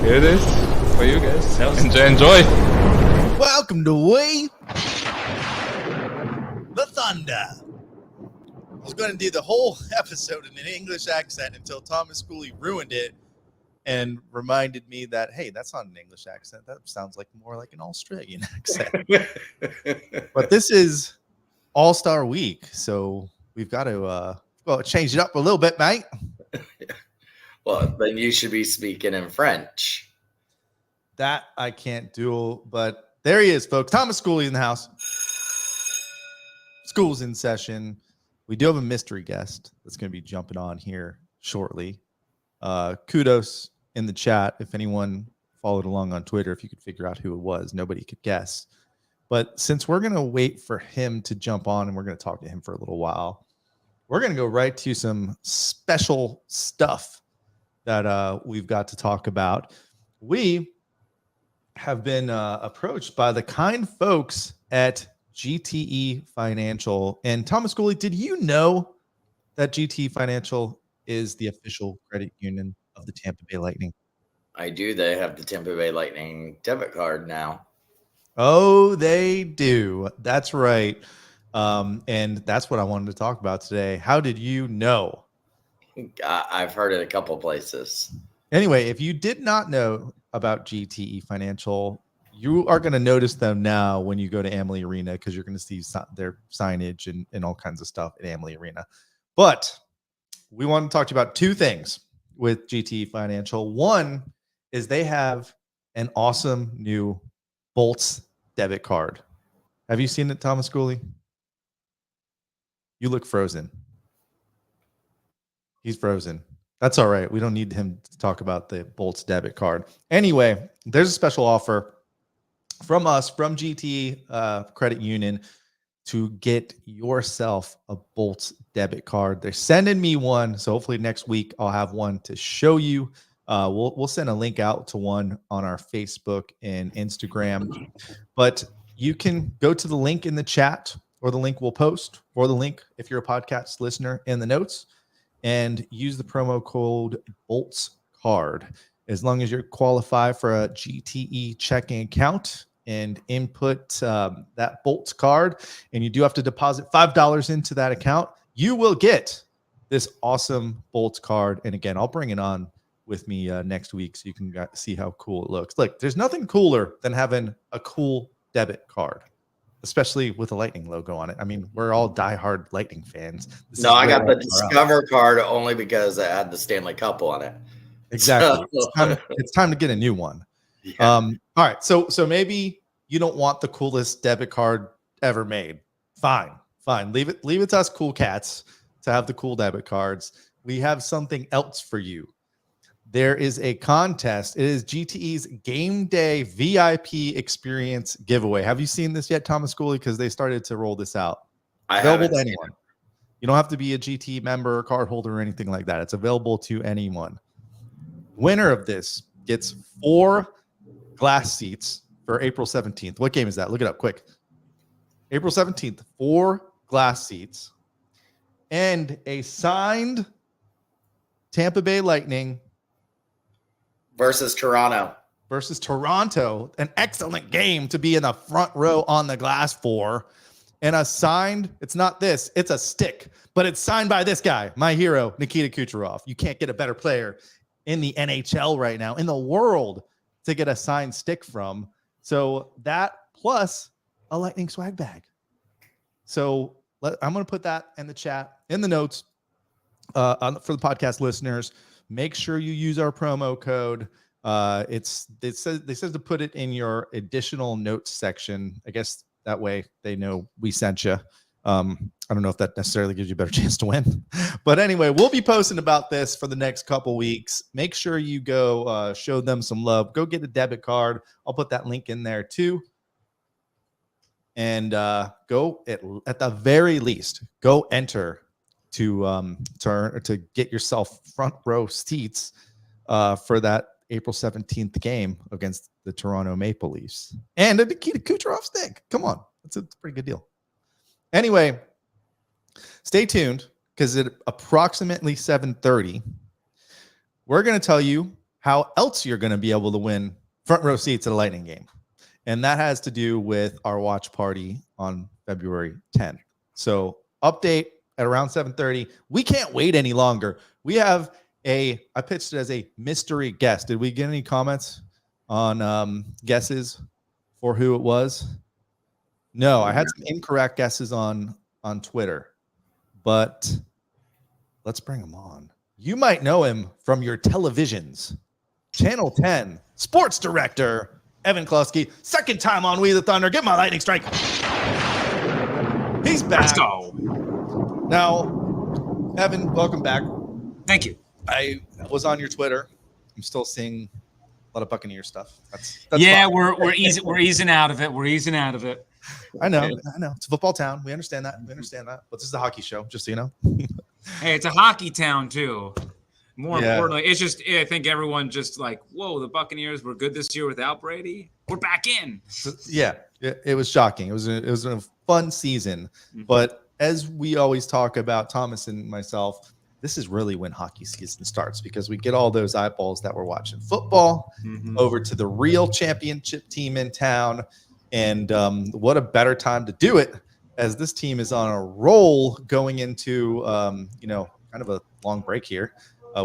Here it is for you guys. Enjoy. Welcome to We the Thunder. I was going to do the whole episode in an English accent until Thomas Schooley ruined it and reminded me that, hey, that's not an English accent. That sounds like more like an Australian accent. But this is All-Star Week, so we've got to change it up a little bit, mate. Well, then you should be speaking in French. That I can't do, but there he is, folks. Thomas Schooley in the house. School's in session. We do have a mystery guest that's going to be jumping on here shortly. Kudos in the chat if anyone followed along on Twitter, if you could figure out who it was. Nobody could guess. But since we're going to wait for him to jump on and we're going to talk to him for a little while, we're going to go right to some special stuff that we've got to talk about. We have been approached by the kind folks at GTE Financial. And Thomas Schooley, did you know that GTE Financial is the official credit union of the Tampa Bay Lightning? I do. They have the Tampa Bay Lightning debit card now. Oh, they do. That's right. And that's what I wanted to talk about today. How did you know? I've heard it a couple places. Anyway, if you did not know about GTE Financial, you are going to notice them now when you go to Amalie Arena because you're going to see their signage and all kinds of stuff at Amalie Arena. But we want to talk to you about two things with GTE Financial. One is they have an awesome new Bolts debit card. Have you seen it, Thomas Schooley? You look frozen. He's frozen. That's all right. We don't need him to talk about the Bolts debit card. Anyway, there's a special offer from us, from GTE Credit Union, to get yourself a Bolts debit card. They're sending me one, so hopefully next week I'll have one to show you. We'll send a link out to one on our Facebook and Instagram. But you can go to the link in the chat, or the link we'll post, or the link if you're a podcast listener in the notes, and use the promo code Bolts Card. As long as you qualify for a GTE checking account and input that Bolts card, and you do have to deposit $5 into that account, you will get this awesome Bolts card. And again, I'll bring it on with me next week so you can see how cool it looks. Look, there's nothing cooler than having a cool debit card, especially with a Lightning logo on it. I mean, we're all diehard Lightning fans. No, I got the Discover card only because I had the Stanley Cup on it. Exactly. It's time to get a new one. Yeah. All right. So maybe you don't want the coolest debit card ever made. Fine. Leave it to us cool cats to have the cool debit cards. We have something else for you. There is a contest. It is GTE's Game Day VIP Experience giveaway. Have you seen this yet, Thomas Schooley? Because they started to roll this out. Available to anyone. You don't have to be a GTE member or card holder or anything like that. It's available to anyone. Winner of this gets 4 glass seats for April 17th. What game is that? Look it up quick. April 17th, 4 glass seats and a signed Tampa Bay Lightning versus Toronto. An excellent game to be in the front row on the glass for. And a signed, it's not this, it's a stick, but it's signed by this guy, my hero, Nikita Kucherov. You can't get a better player in the NHL right now, in the world, to get a signed stick from. So that plus a Lightning swag bag. So I'm going to put that in the chat, in the notes for the podcast listeners. Make sure you use our promo code. They says to put it in your additional notes section. I guess that way they know we sent you. I don't know if that necessarily gives you a better chance to win. But anyway, we'll be posting about this for the next couple weeks. Make sure you go show them some love. Go get a debit card. I'll put that link in there too. And go at the very least, go enter to get yourself front row seats for that April 17th game against the Toronto Maple Leafs. And a Nikita Kucherov stick. Come on. That's a pretty good deal. Anyway, stay tuned because at approximately 7:30, we're going to tell you how else you're going to be able to win front row seats at a Lightning game. And that has to do with our watch party on February 10th. So update at around 7:30. We can't wait any longer. We have I pitched it as a mystery guest. Did we get any comments on guesses for who it was? No, I had some incorrect guesses on Twitter, but let's bring him on. You might know him from your televisions. Channel 10 sports director Evan Kluski. Second time on We the Thunder. Give my lightning strike. He's back. Let's go. Now, Evan, welcome back. Thank you. I was on your Twitter. I'm still seeing a lot of Buccaneer stuff. That's yeah, fine. we're easing out of it. We're easing out of it. I know. It's a football town. We understand that. But this is a hockey show, just so you know. Hey, it's a hockey town too. More importantly, it's just I think everyone just like, whoa, the Buccaneers were good this year without Brady. We're back in. Yeah, it was shocking. It was a fun season, but as we always talk about, Thomas and myself, this is really when hockey season starts because we get all those eyeballs that we're watching football over to the real championship team in town. And what a better time to do it as this team is on a roll going into, kind of a long break here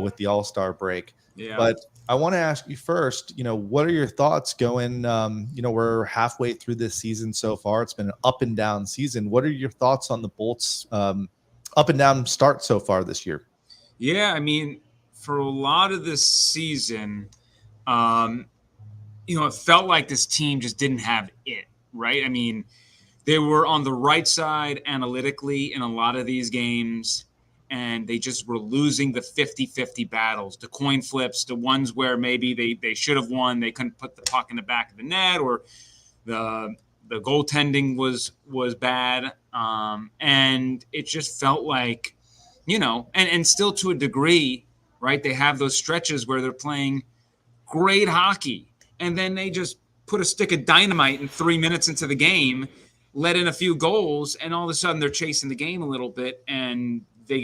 with the All-Star break. Yeah. But I want to ask you first, what are your thoughts going, we're halfway through this season so far. It's been an up and down season. What are your thoughts on the Bolts up and down start so far this year? Yeah, I mean, for a lot of this season, it felt like this team just didn't have it, right? I mean, they were on the right side analytically in a lot of these games, and they just were losing the 50-50 battles, the coin flips, the ones where maybe they should have won, they couldn't put the puck in the back of the net, or the goaltending was bad. And it just felt like, and still to a degree, right, they have those stretches where they're playing great hockey, and then they just put a stick of dynamite in 3 minutes into the game, let in a few goals, and all of a sudden they're chasing the game a little bit, and they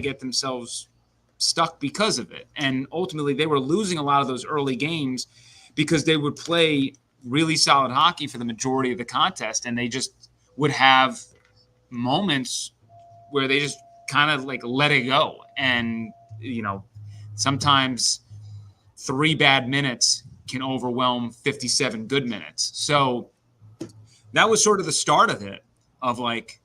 get themselves stuck because of it. And ultimately they were losing a lot of those early games because they would play really solid hockey for the majority of the contest, and they just would have moments where they just kind of like let it go. And, sometimes 3 bad minutes can overwhelm 57 good minutes. So that was sort of the start of it, of like,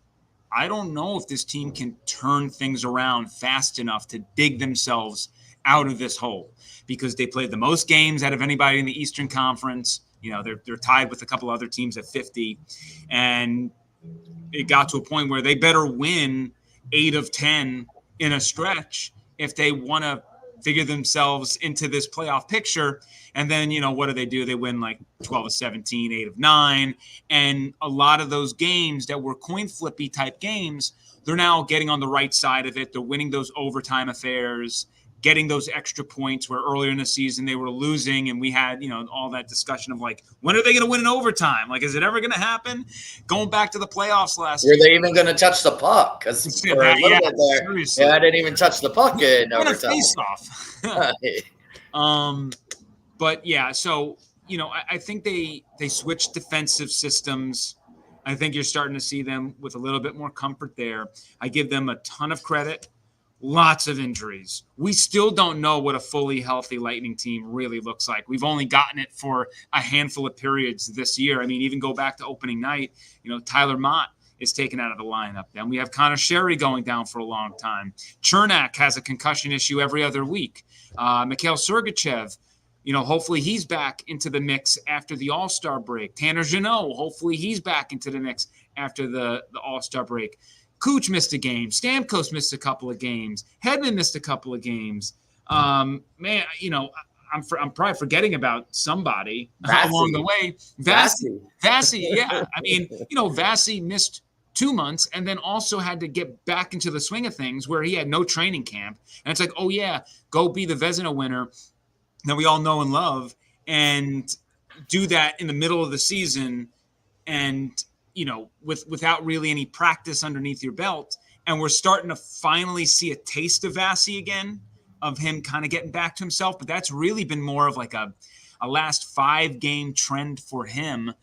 I don't know if this team can turn things around fast enough to dig themselves out of this hole, because they played the most games out of anybody in the Eastern Conference. They're tied with a couple other teams at 50, and it got to a point where they better win 8 of 10 in a stretch if they want to figure themselves into this playoff picture. And then, what do? They win like 12 of 17, 8 of 9. And a lot of those games that were coin flippy type games, they're now getting on the right side of it. They're winning those overtime affairs, getting those extra points where earlier in the season they were losing. And we had, all that discussion of like, when are they going to win in overtime? Like, is it ever going to happen? Going back to the playoffs last year. Were they even going to touch the puck? Because for a little bit there, I didn't even touch the puck in overtime. Face off. But yeah, so, I think they switched defensive systems. I think you're starting to see them with a little bit more comfort there. I give them a ton of credit. Lots of injuries. We still don't know what a fully healthy Lightning team really looks like. We've only gotten it for a handful of periods this year. I mean, even go back to opening night, Tyler Mott is taken out of the lineup. Then we have Connor Sherry going down for a long time. Chernak has a concussion issue every other week. Mikhail Sergachev, hopefully he's back into the mix after the All-Star break. Tanner Jeannot, hopefully he's back into the mix after the All-Star break. Cooch missed a game. Stamkos missed a couple of games. Hedman missed a couple of games. I'm probably forgetting about somebody along the way. Vasi, yeah. I mean, Vasi missed 2 months and then also had to get back into the swing of things where he had no training camp. And it's like, oh, yeah, go be the Vezina winner that we all know and love, and do that in the middle of the season and, without really any practice underneath your belt. And we're starting to finally see a taste of Vasi again. of him kind of getting back to himself, but that's really been more of like a last 5-game trend for him.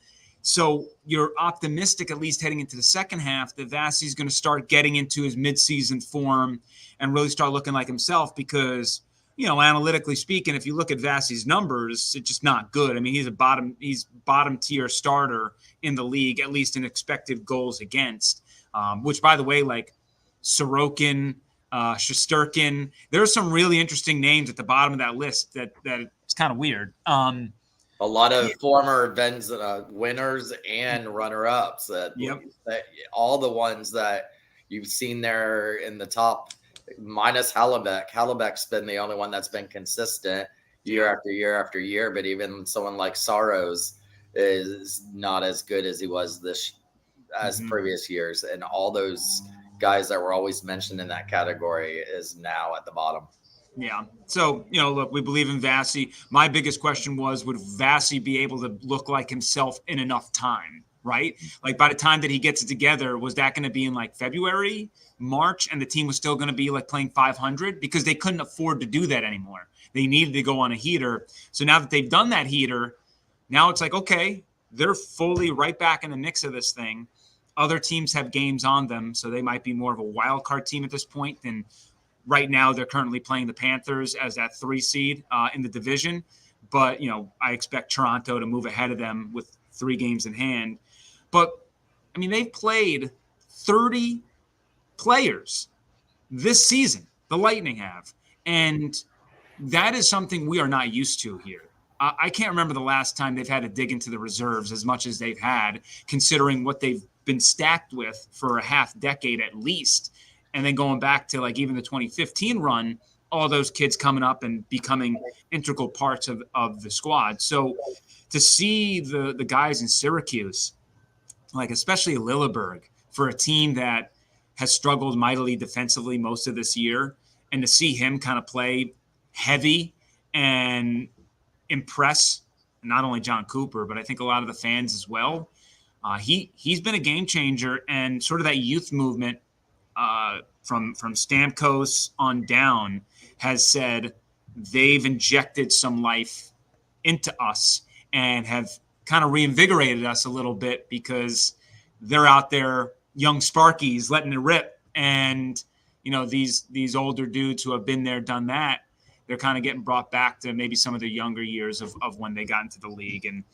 So you're optimistic, at least heading into the second half, that Vasi's going to start getting into his midseason form and really start looking like himself because, analytically speaking, if you look at Vasi's numbers, it's just not good. I mean, he's bottom tier starter in the league, at least in expected goals against, which, by the way, like Sorokin, Shesterkin, there are some really interesting names at the bottom of that list that it's kind of weird. A lot of former winners and runner-ups. That all the ones that you've seen there in the top, minus Hallebeck. Hallebeck's been the only one that's been consistent year after year after year. But even someone like Saros is not as good as he was previous years. And all those guys that were always mentioned in that category is now at the bottom. Yeah. So, look, we believe in Vasi. My biggest question was, would Vasi be able to look like himself in enough time, right? Like by the time that he gets it together, was that going to be in like February, March, and the team was still going to be like playing 500? Because they couldn't afford to do that anymore. They needed to go on a heater. So now that they've done that heater, now it's like, okay, they're fully right back in the mix of this thing. Other teams have games on them, so they might be more of a wild card team at this point than right now. They're currently playing the Panthers as that 3 seed in the division. But, I expect Toronto to move ahead of them with 3 games in hand. But, I mean, they've played 30 players this season, the Lightning have. And that is something we are not used to here. I can't remember the last time they've had to dig into the reserves as much as they've had, considering what they've been stacked with for a half decade at least. And then going back to like even the 2015 run, all those kids coming up and becoming integral parts of the squad. So to see the guys in Syracuse, like especially Lilleberg, for a team that has struggled mightily defensively most of this year, and to see him kind of play heavy and impress not only John Cooper, but I think a lot of the fans as well. He's been a game changer, and sort of that youth movement from Stamkos on down has said they've injected some life into us and have kind of reinvigorated us a little bit because they're out there, young Sparkies, letting it rip. And, these older dudes who have been there, done that, they're kind of getting brought back to maybe some of the younger years of when they got into the league. And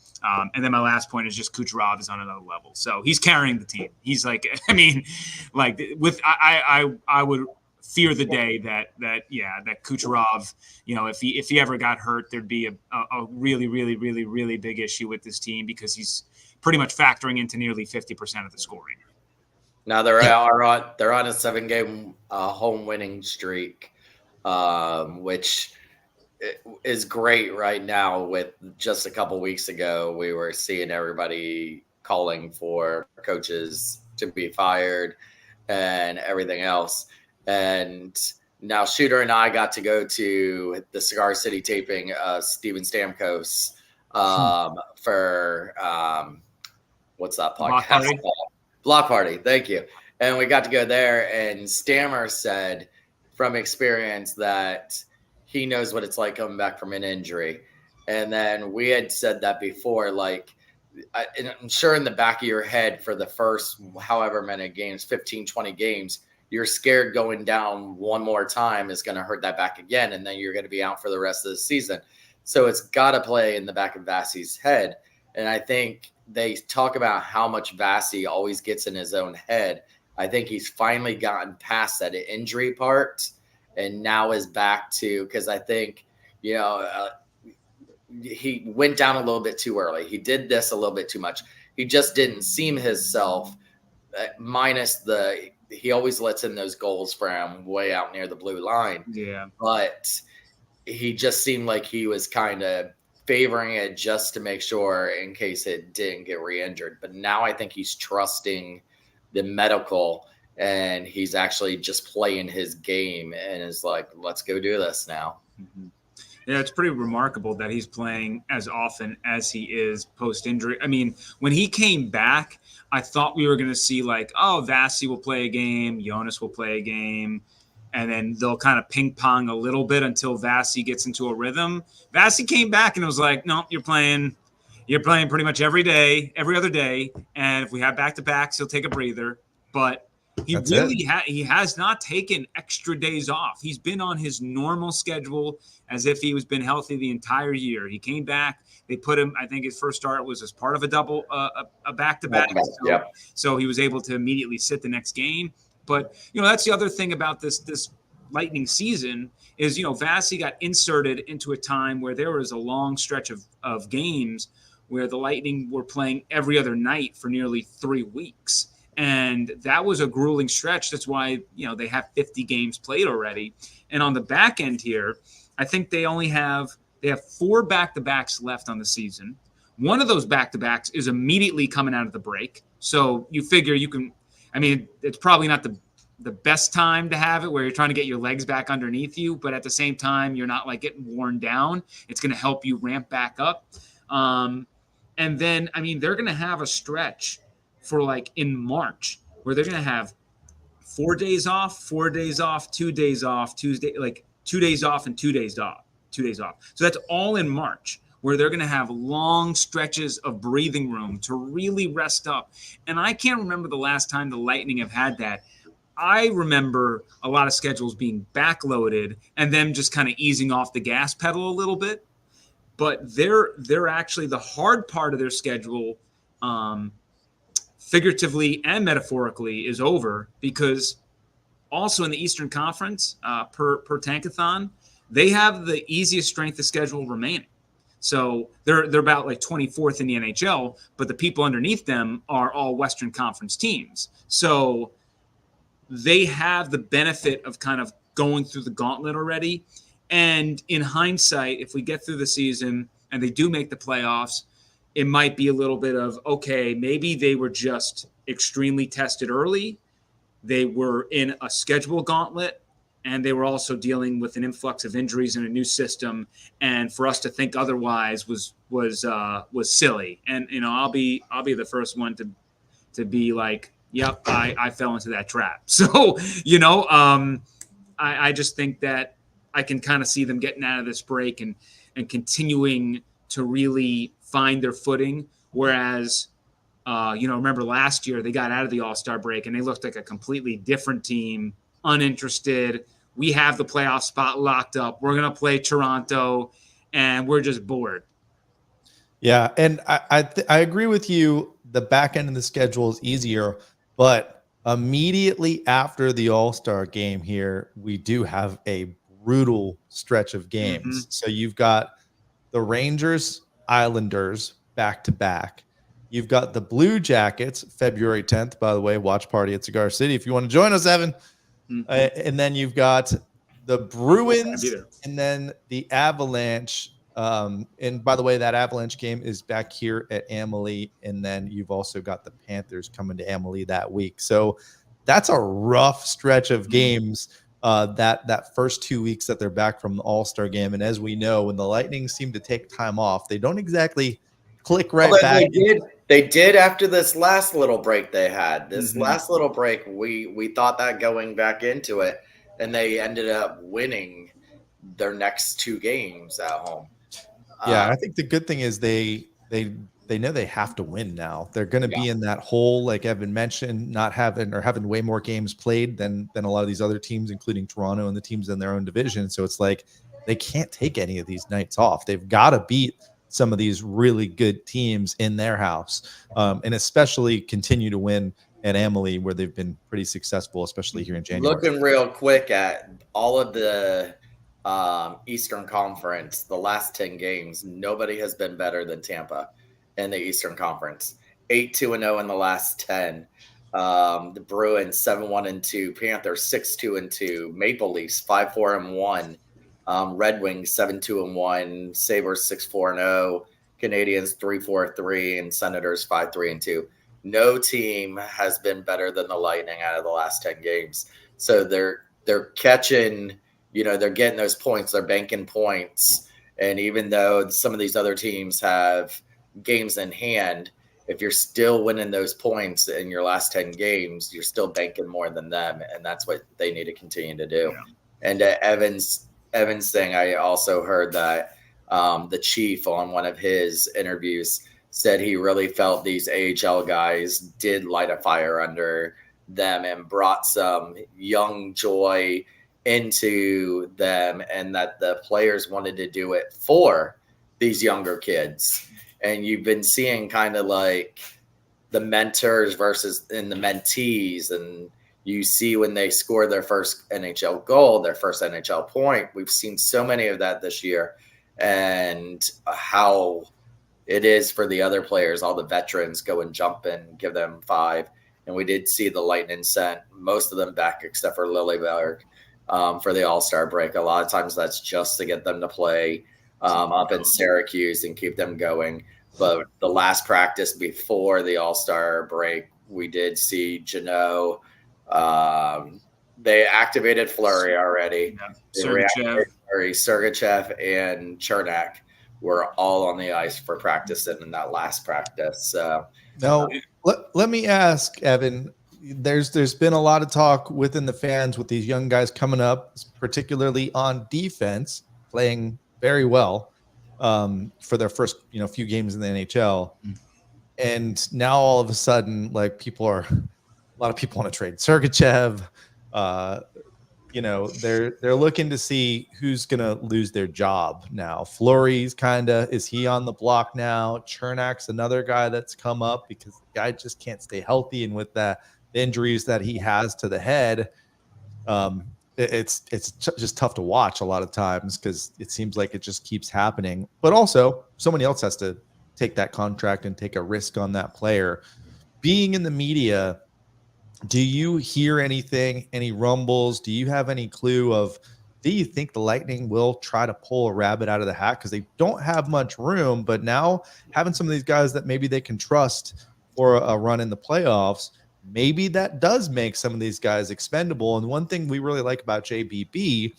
then my last point is just Kucherov is on another level. So he's carrying the team. He's like, I would fear the day that Kucherov, if he ever got hurt, there'd be a really, really, really, really big issue with this team because he's pretty much factoring into nearly 50% of the scoring. Now they're on a 7-game home winning streak. Which is great right now. With just a couple weeks ago, we were seeing everybody calling for coaches to be fired and everything else. And now Shooter and I got to go to the Cigar City taping Steven Stamkos for what's that podcast? Block Party. Thank you. And we got to go there, and Stammer said from experience that he knows what it's like coming back from an injury. And then we had said that before, like, I'm sure in the back of your head for the first however many games, 15, 20 games, you're scared going down one more time is going to hurt that back again. And then you're going to be out for the rest of the season. So it's got to play in the back of Vasi's head. And I think they talk about how much Vasi always gets in his own head. I think he's finally gotten past that injury part and now is back to, because I think, he went down a little bit too early. He did this a little bit too much. He just didn't seem himself, minus he always lets in those goals from way out near the blue line. Yeah. But he just seemed like he was kind of favoring it just to make sure in case it didn't get re-injured. But now I think he's trusting the medical, and he's actually just playing his game and is like, let's go do this now. Mm-hmm. Yeah, it's pretty remarkable that he's playing as often as he is post-injury. I mean, when he came back, I thought we were going to see like, Vasi will play a game, Jonas will play a game, and then they'll kind of ping pong a little bit until Vasi gets into a rhythm. Vasi came back and it was like, no, you're playing pretty much every day, every other day. And if we have back-to-backs, he'll take a breather. But he he has not taken extra days off. He's been on his normal schedule as if he was been healthy the entire year. He came back. They put him, I think his first start was as part of a back-to-back. So he was able to immediately sit the next game. But, that's the other thing about this Lightning season is, Vasi got inserted into a time where there was a long stretch of games where the Lightning were playing every other night for nearly 3 weeks. And that was a grueling stretch. That's why, they have 50 games played already. And on the back end here, I think they have 4 back-to-backs left on the season. One of those back-to-backs is immediately coming out of the break. So you figure it's probably not the best time to have it where you're trying to get your legs back underneath you, but at the same time, you're not like getting worn down. It's going to help you ramp back up. And then, they're going to have a stretch for like in March where they're going to have 4 days off, 2 days off, Tuesday, like 2 days off and 2 days off, 2 days off. So that's all in March where they're going to have long stretches of breathing room to really rest up. And I can't remember the last time the Lightning have had that. I remember a lot of schedules being backloaded and them just kind of easing off the gas pedal a little bit. But they're actually the hard part of their schedule, figuratively and metaphorically, is over, because also in the Eastern Conference, per Tankathon, they have the easiest strength of schedule remaining. So they're about like 24th in the NHL, but the people underneath them are all Western Conference teams. So they have the benefit of kind of going through the gauntlet already. And in hindsight, if we get through the season and they do make the playoffs, it might be a little bit of, okay, maybe they were just extremely tested early. They were in a schedule gauntlet, and they were also dealing with an influx of injuries in a new system. And for us to think otherwise was silly. And I'll be the first one to be like, yep, I fell into that trap. So I just think that I can kind of see them getting out of this break and continuing to really find their footing. Whereas, remember last year they got out of the All-Star break and they looked like a completely different team, uninterested. We have the playoff spot locked up. We're going to play Toronto, and we're just bored. Yeah, and I agree with you. The back end of the schedule is easier, but immediately after the All-Star game here, we do have a brutal stretch of games. Mm-hmm. So you've got the Rangers, Islanders back-to-back. You've got the Blue Jackets, February 10th, by the way, watch party at Cigar City if you want to join us, Evan. Mm-hmm. And then you've got the Bruins and then the Avalanche. And by the way, that Avalanche game is back here at Amalie. And then you've also got the Panthers coming to Amalie that week. So that's a rough stretch of games, that first 2 weeks that they're back from the All-Star game. And as we know, when the Lightning seem to take time off, they don't exactly click back. They did after this last little break they had. This last little break, we thought that going back into it, and they ended up winning their next 2 games at home. Yeah, I think the good thing is they know they have to win now. They're going to be in that hole, like Evan mentioned, not having way more games played than a lot of these other teams, including Toronto and the teams in their own division. So it's like they can't take any of these nights off. They've got to beat some of these really good teams in their house, and especially continue to win at Amalie, where they've been pretty successful, especially here in January. Looking real quick at all of the Eastern Conference, the last 10 games, nobody has been better than Tampa in the Eastern Conference. 8-2-0 in the last 10. The Bruins 7-1-2, Panthers 6-2-2, Maple Leafs 5-4-1. Red Wings 7-2-1, Sabres 6-4-0, Canadians 3-4-3, and Senators 5-3-2. No team has been better than the Lightning out of the last 10 games. So they're catching, they're getting those points, they're banking points. And even though some of these other teams have games in hand, if you're still winning those points in your last 10 games, you're still banking more than them. And that's what they need to continue to do. Yeah. And Evan's thing, I also heard that the chief on one of his interviews said he really felt these AHL guys did light a fire under them and brought some young joy into them, and that the players wanted to do it for these younger kids. And you've been seeing kind of like the mentors versus in the mentees, and you see when they score their first NHL goal, their first NHL point. We've seen so many of that this year, and how it is for the other players, all the veterans go and jump and give them 5. And we did see the Lightning sent most of them back except for Lilleberg for the All-Star break. A lot of times that's just to get them to play up in Syracuse and keep them going. But the last practice before the All-Star break, we did see Jeannot. They activated Fleury already. Yeah. Sergachev and Chernak were all on the ice for practicing in that last practice. So now let me ask, Evan, there's been a lot of talk within the fans with these young guys coming up, particularly on defense, playing very well for their first few games in the NHL. And now all of a sudden, like a lot of people want to trade Sergachev. They're looking to see who's going to lose their job now. Fleury's is he on the block now? Chernak's another guy that's come up because the guy just can't stay healthy. And with the injuries that he has to the head, it's just tough to watch a lot of times because it seems like it just keeps happening. But also somebody else has to take that contract and take a risk on that player. Being in the media, do you hear anything, any rumbles? Do you have any clue of, do you think the Lightning will try to pull a rabbit out of the hat? Because they don't have much room, but now having some of these guys that maybe they can trust for a run in the playoffs, maybe that does make some of these guys expendable. And one thing we really like about JBB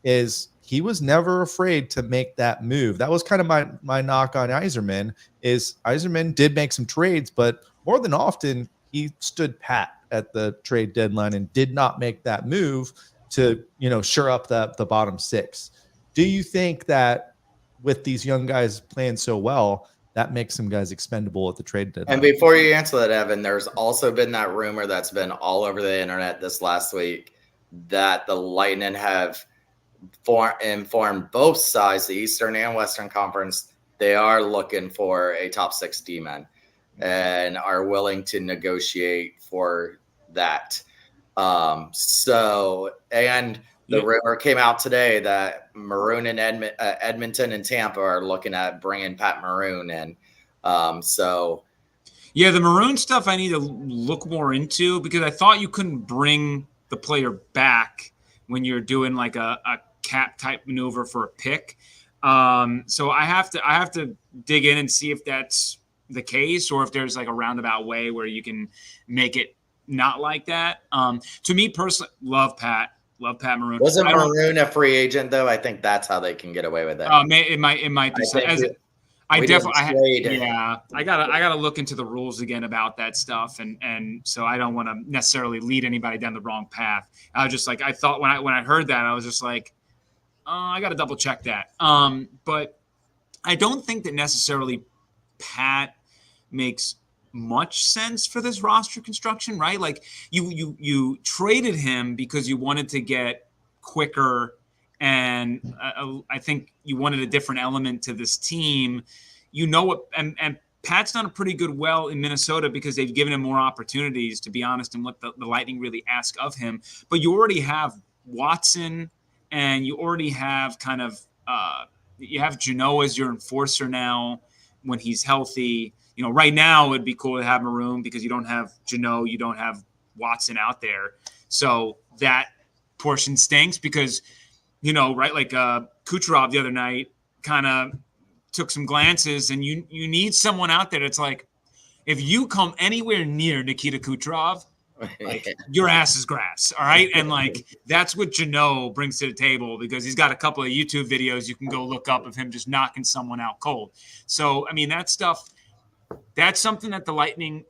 is he was never afraid to make that move. That was kind of my knock on Yzerman, is Yzerman did make some trades, but more than often he stood pat at the trade deadline and did not make that move to, shore up the bottom 6. Do you think that with these young guys playing so well, that makes some guys expendable at the trade deadline? And before you answer that, Evan, there's also been that rumor that's been all over the internet this last week that the Lightning have informed both sides, the Eastern and Western Conference, they are looking for a top 6 D-man and are willing to negotiate for that. And the rumor came out today that Maroon and Edmonton and Tampa are looking at bringing Pat Maroon in. Yeah, the Maroon stuff I need to look more into, because I thought you couldn't bring the player back when you're doing like a cap type maneuver for a pick. So I have to dig in and see if that's the case, or if there's like a roundabout way where you can make it not like that. To me personally, love Pat Maroon. Wasn't Maroon a free agent though? I think that's how they can get away with it. It might be. I gotta look into the rules again about that stuff, and so I don't want to necessarily lead anybody down the wrong path. I was just like, I thought when I heard that, I was just like, I got to double check that. But I don't think that necessarily Pat makes much sense for this roster construction, right? Like you traded him because you wanted to get quicker, and I think you wanted a different element to this team. And Pat's done a pretty good well in Minnesota because they've given him more opportunities, to be honest, and what the Lightning really ask of him. But you already have Watson, and you already have you have Jeannot as your enforcer now when he's healthy. Right now it would be cool to have Maroon because you don't have Jeannot, you don't have Watson out there. So that portion stinks because, right, like Kucherov the other night kind of took some glances, and you need someone out there that's like, if you come anywhere near Nikita Kucherov, like, your ass is grass, all right? And like that's what Jeannot brings to the table, because he's got a couple of YouTube videos you can go look up of him just knocking someone out cold. So I mean, that stuff that's something that the Lightning,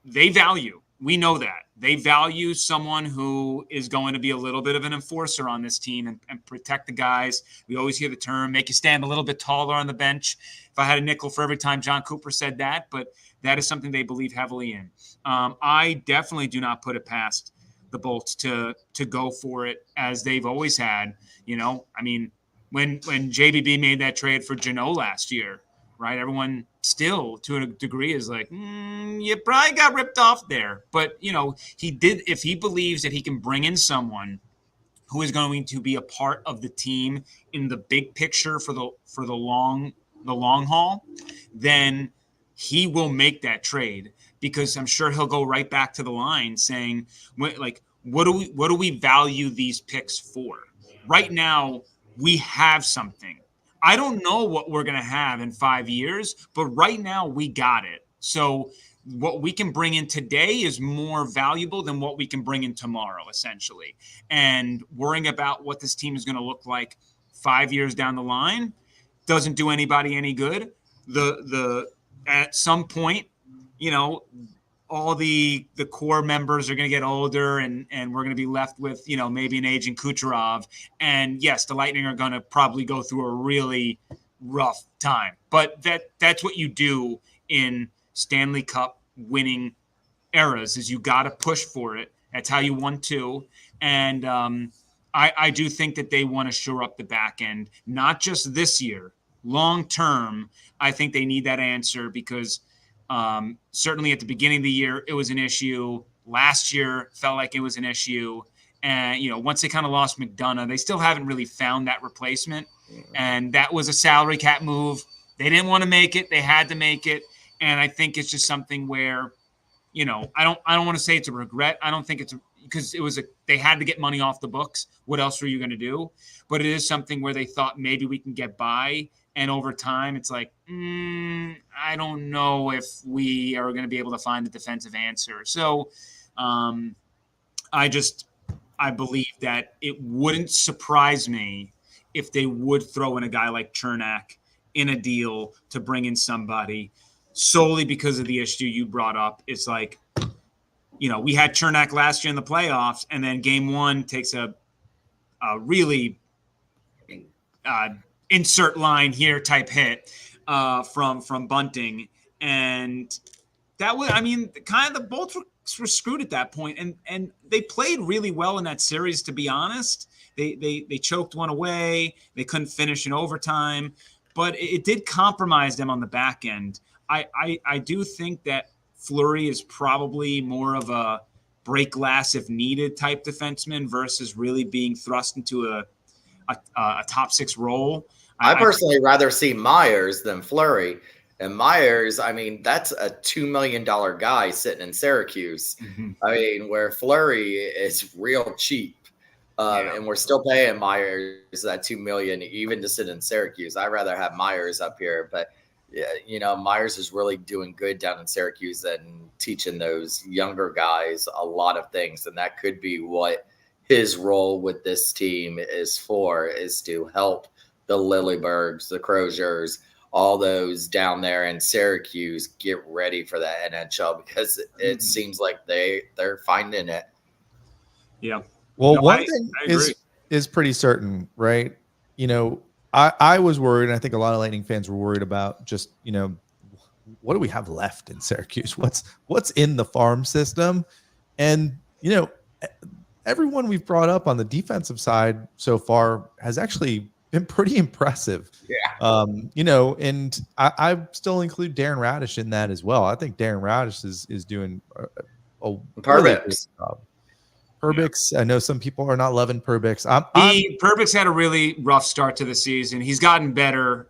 they value. We know that. They value someone who is going to be a little bit of an enforcer on this team and protect the guys. We always hear the term, make you stand a little bit taller on the bench. If I had a nickel for every time John Cooper said that, but that is something they believe heavily in. I definitely do not put it past the Bolts to go for it as they've always had. I mean, when JBB made that trade for Jeannot last year, right? Everyone still, to a degree, is like, you probably got ripped off there. But, he did, if he believes that he can bring in someone who is going to be a part of the team in the big picture for the long haul, then he will make that trade, because I'm sure he'll go right back to the line saying, like, what do we value these picks for? Right now, we have something. I don't know what we're going to have in 5 years, but right now we got it. So what we can bring in today is more valuable than what we can bring in tomorrow, essentially. And worrying about what this team is going to look like 5 years down the line doesn't do anybody any good. At some point, all the core members are going to get older, and we're going to be left with, maybe an aging Kucherov. And yes, the Lightning are going to probably go through a really rough time, but that's what you do in Stanley Cup winning eras, is you got to push for it. That's how you won 2. And I do think that they want to shore up the back end, not just this year, long term. I think they need that answer, because certainly at the beginning of the year, it was an issue. Last year felt like it was an issue. And, once they kind of lost McDonough, they still haven't really found that replacement. And that was a salary cap move. They didn't want to make it. They had to make it. And I think it's just something where, I don't want to say it's a regret. I don't think it's because they had to get money off the books. What else were you going to do? But it is something where they thought maybe we can get by. And over time, it's like, I don't know if we are going to be able to find a defensive answer. So I believe that it wouldn't surprise me if they would throw in a guy like Chernak in a deal to bring in somebody, solely because of the issue you brought up. It's like, we had Chernak last year in the playoffs, and then game 1 takes a really insert line here type hit from Bunting. And that was, kind of the Bolts were screwed at that point. And they played really well in that series, to be honest. They choked one away. They couldn't finish in overtime, but it did compromise them on the back end. I do think that Fleury is probably more of a break glass if needed type defenseman versus really being thrust into a top 6 role. I personally rather see Myers than Fleury. And Myers, that's a $2 million guy sitting in Syracuse. Mm-hmm. Where Fleury is real cheap. And we're still paying Myers that $2 million even to sit in Syracuse. I'd rather have Myers up here. But, Myers is really doing good down in Syracuse and teaching those younger guys a lot of things. And that could be what his role with this team is to help the Lillebergs, the Croziers, all those down there in Syracuse get ready for the NHL, because it seems like they're finding it. Yeah. Well, one thing is pretty certain, right? I was worried, and I think a lot of Lightning fans were worried about just, what do we have left in Syracuse? What's in the farm system? And, everyone we've brought up on the defensive side so far has actually been pretty impressive. Yeah. And I still include Darren Radish in that as well. I think Darren Radish is doing a really good job. Perbix, I know some people are not loving Perbix. Perbix had a really rough start to the season. He's gotten better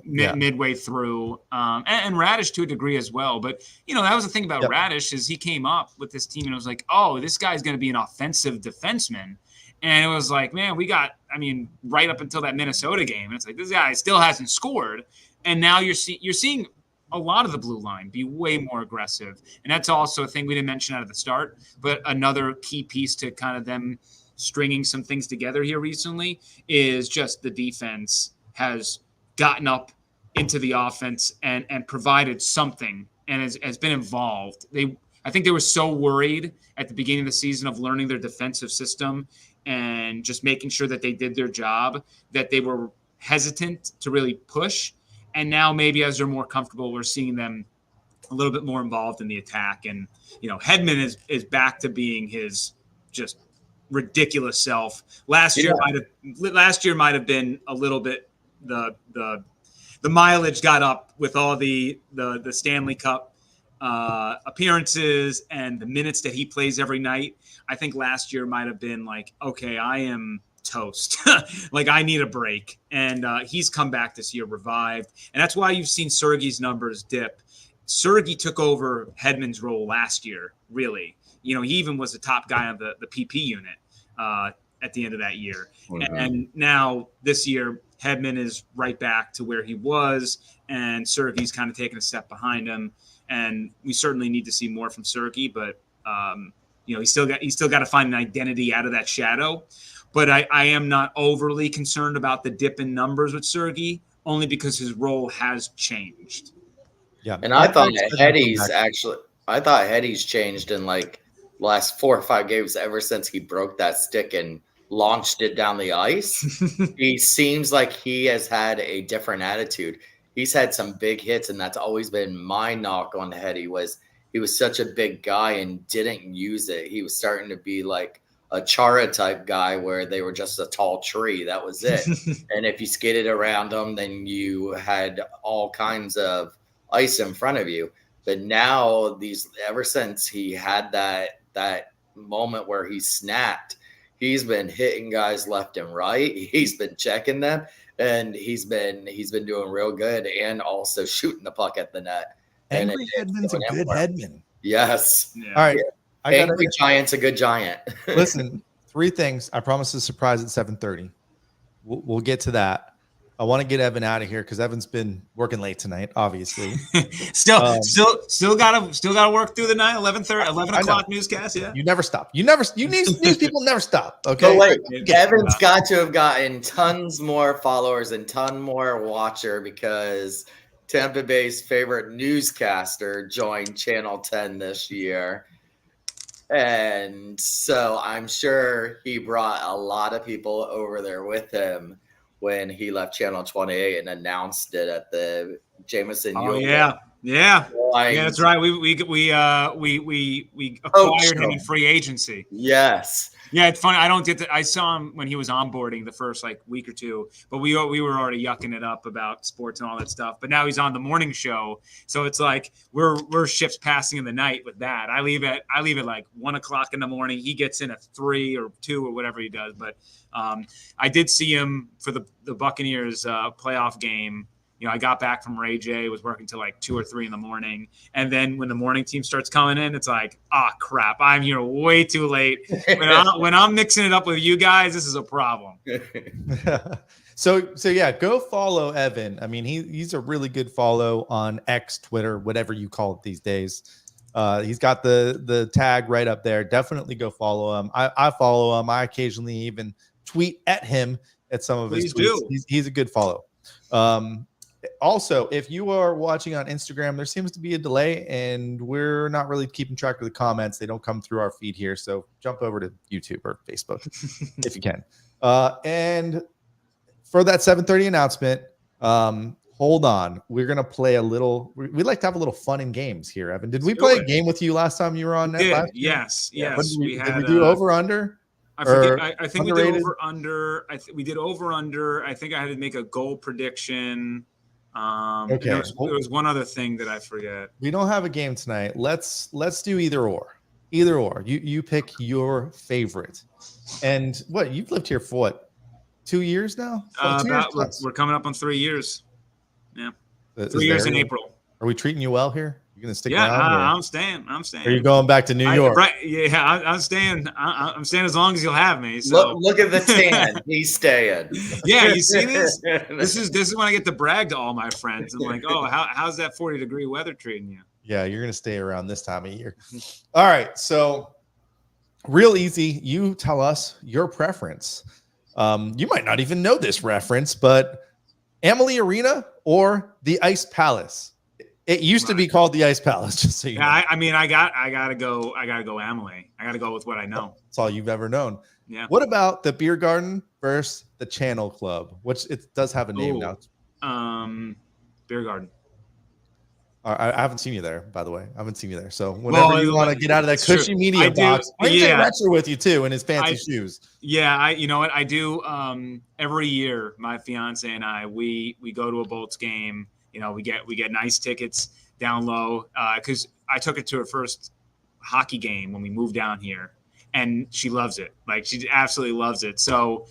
midway through, and Radish to a degree as well. But, that was the thing about Radish, is he came up with this team and it was like, oh, this guy's going to be an offensive defenseman. And it was like, man, we got, right up until that Minnesota game. And it's like, this guy still hasn't scored. And now you're seeing a lot of the blue line be way more aggressive. And that's also a thing we didn't mention out of the start, but another key piece to kind of them stringing some things together here recently is just the defense has gotten up into the offense and provided something and has been involved. I think they were so worried at the beginning of the season of learning their defensive system and just making sure that they did their job that they were hesitant to really push. And now maybe as they're more comfortable, we're seeing them a little bit more involved in the attack. And, Hedman is back to being his just ridiculous self. Last year might have been a little bit the mileage got up with all the Stanley Cup appearances and the minutes that he plays every night. I think last year might have been like, okay, I am toast. Like I need a break. And he's come back this year revived. And that's why you've seen Sergei's numbers dip. Sergei took over Hedman's role last year, really. He even was the top guy on the PP unit at the end of that year. Mm-hmm. And now this year, Hedman is right back to where he was, and Sergei's kind of taking a step behind him. And we certainly need to see more from Sergei, but he's still got to find an identity out of that shadow. But I am not overly concerned about the dip in numbers with Sergei, only because his role has changed. Yeah, and I thought Heddy's changed in like last 4 or 5 games ever since he broke that stick and launched it down the ice. He seems like he has had a different attitude. He's had some big hits, and that's always been my knock on Heddy was he was such a big guy and didn't use it. He was starting to be like a Chara type guy where they were just a tall tree. That was it. And if you skated around them, then you had all kinds of ice in front of you. But now ever since he had that moment where he snapped, he's been hitting guys left and right. He's been checking them, and he's been doing real good, and also shooting the puck at the net. Angry Hedman's a good Hedman. Yes. Yeah. All right. Angry Giant's a good Giant. Listen, 3 things. I promise a surprise at 7:30. We'll get to that. I want to get Evan out of here because Evan's been working late tonight, obviously. still gotta work through the night. 11 o'clock newscast. Yeah, you never stop. You news people never stop. Okay. But wait, Evan's got to have gotten tons more followers and ton more watcher because Tampa Bay's favorite newscaster joined Channel 10 this year. And so I'm sure he brought a lot of people over there with him when he left Channel 28 and announced it at the Jameson. Oh yeah, that's right. We acquired him in free agency. Yes. Yeah, it's funny. I saw him when he was onboarding the first week or two, but we were already yucking it up about sports and all that stuff. But now he's on the morning show, so it's like we're shifts passing in the night with that. I leave at like 1 o'clock in the morning. He gets in at 3 or 2 or whatever he does. But I did see him for the Buccaneers playoff game. I got back from Ray J, was working till like 2 or 3 in the morning. And then when the morning team starts coming in, it's like, crap, I'm here way too late. When I'm mixing it up with you guys, this is a problem. So yeah, go follow Evan. I mean, he's a really good follow on X, Twitter, whatever you call it these days. He's got the tag right up there. Definitely go follow him. I follow him. I occasionally even tweet at him at some of his tweets. He's a good follow. Also, if you are watching on Instagram, there seems to be a delay and we're not really keeping track of the comments. They don't come through our feed here. So jump over to YouTube or Facebook if you can. And for that 7:30 announcement, hold on. We're going to play a little. We like to have a little fun in games here, Evan. Did we play a game with you last time you were on? Yes. Did we do over under? I forget. I think underrated? We did over under. We did over under. I think I had to make a goal prediction. Okay. There was one other thing that I forget. We don't have a game tonight. Let's do either or. Either or. You pick your favorite. And you've lived here for 2 years now? We're coming up on 3 years. Yeah. 3 years in April. Are we treating you well here? You gonna stick around? Yeah, I'm staying. Are you going back to New York? Right. Yeah, I'm staying. I'm staying as long as you'll have me. So look at the tan. He's staying. Yeah, you see this? This is when I get to brag to all my friends. I'm like, how's that 40-degree weather treating you? Yeah, you're gonna stay around this time of year. All right, so real easy. You tell us your preference. You might not even know this reference, but Amalie Arena or the Ice Palace. It used to be called the Ice Palace, just so you know. I mean, I gotta go Amalie. I gotta go with what I know. That's all you've ever known. Yeah. What about the Beer Garden versus the Channel Club, which it does have a name now? Beer Garden. I haven't seen you there, by the way. I haven't seen you there. So whenever you want to get out of that cushy media box, bring Retcher with you too in his fancy shoes. Yeah, you know what I do? Every year, my fiance and I we go to a Bolts game. You know, we get nice tickets down low because I took her to her first hockey game when we moved down here, and she loves it. Like she absolutely loves it. So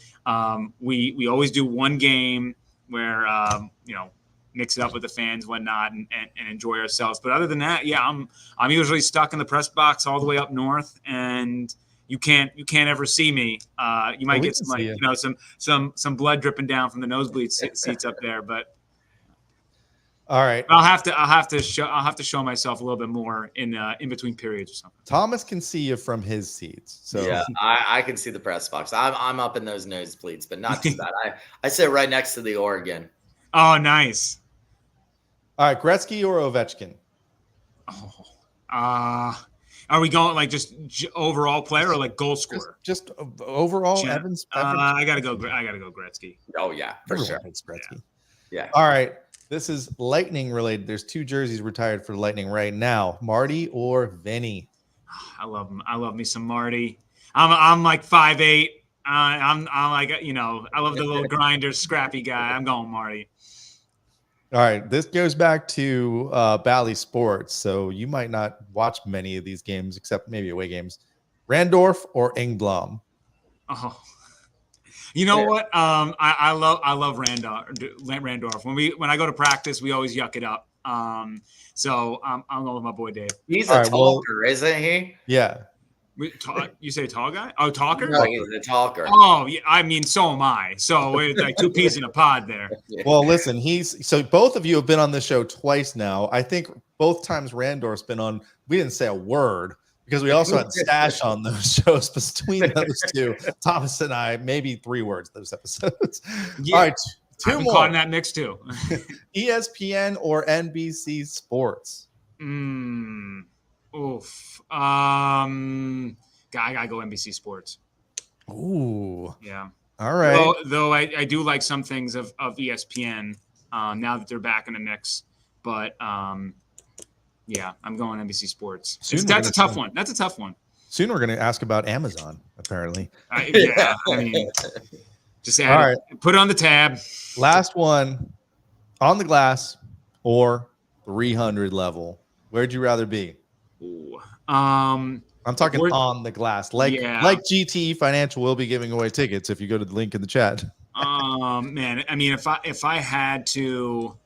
we always do one game where you know, mix it up with the fans, whatnot, and enjoy ourselves. But other than that, yeah, I'm usually stuck in the press box all the way up north, and you can't ever see me. You might get some, like, you know, some blood dripping down from the nosebleed seats up there, but. All right. I'll have to show myself a little bit more in between periods or something. Thomas can see you from his seats. So yeah, I can see the press box. I'm up in those nosebleeds, but not too bad. I sit right next to the Oregon. Oh, nice. All right, Gretzky or Ovechkin? Are we going like just overall player or like goal scorer? Just overall, Evans. I gotta go Gretzky. Oh yeah, for sure. Gretzky. Yeah. All right. This is Lightning related. There's 2 jerseys retired for the Lightning right now. Marty or Vinny? I love him. I love me some Marty. I'm like 5'8". I'm like, you know, I love the little grinder, scrappy guy. I'm going Marty. All right. This goes back to Bally Sports. So you might not watch many of these games except maybe away games. Randorf or Engblom? Oh. You know what? I love Randorf. When I go to practice, we always yuck it up. So I'm going with my boy Dave. He's a talker, isn't he? Yeah. You say tall guy? Oh, talker? No, he's a talker. Oh, yeah. I mean, so am I. So we're like 2 peas in a pod there. Well, listen, so both of you have been on the show twice now. I think both times Randorf's been on. We didn't say a word, because we also had Stash on those shows. Between those two, Thomas and I, maybe 3 words those episodes. Yeah. All right, 2 more. Caught in that mix too. ESPN or NBC Sports? Oof. I gotta go NBC Sports. Ooh. Yeah. All right. Though I do like some things of ESPN now that they're back in the mix, but yeah, I'm going NBC Sports. That's a tough one. That's a tough one. Soon we're going to ask about Amazon, apparently. Yeah, I mean, just add it, put it on the tab. Last one, on the glass or 300 level. Where'd you rather be? Ooh. I'm talking on the glass. Like GTE Financial will be giving away tickets if you go to the link in the chat. Man, I mean, if I had to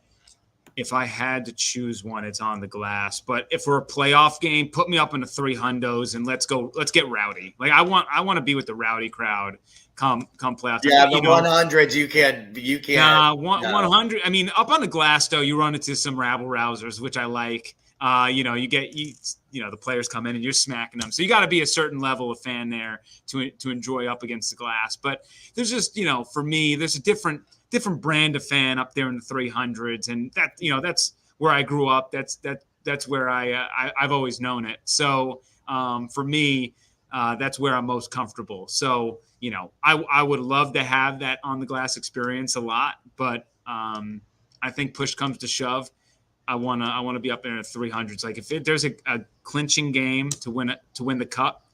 choose one, it's on the glass. But if we're a playoff game, put me up in the 300s and let's get rowdy. Like I want to be with the rowdy crowd come playoff. Yeah, the 100 you can't. Nah, 100. I mean, up on the glass though, you run into some rabble rousers, which I like. You know, the players come in and you're smacking them. So you got to be a certain level of fan there to enjoy up against the glass. But there's just, you know, for me, there's a different brand of fan up there in the 300s, and that, you know, that's where I grew up. That's where I've always known it. So for me, that's where I'm most comfortable. So, you know, I would love to have that on the glass experience a lot, but I think push comes to shove, I want to be up there in the 300s. Like if there's a clinching game to win the cup,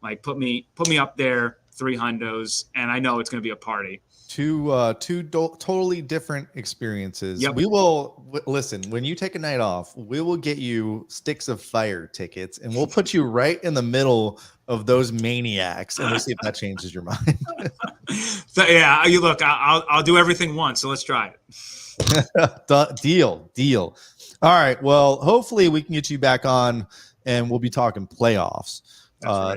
like put me up there 300s, and I know it's going to be a party. Two totally different experiences. Yep. We will listen when you take a night off. We will get you Sticks of Fire tickets, and we'll put you right in the middle of those maniacs, and we'll see if that changes your mind. So yeah, you look. I'll do everything once, so let's try it. Deal. All right. Well, hopefully we can get you back on, and we'll be talking playoffs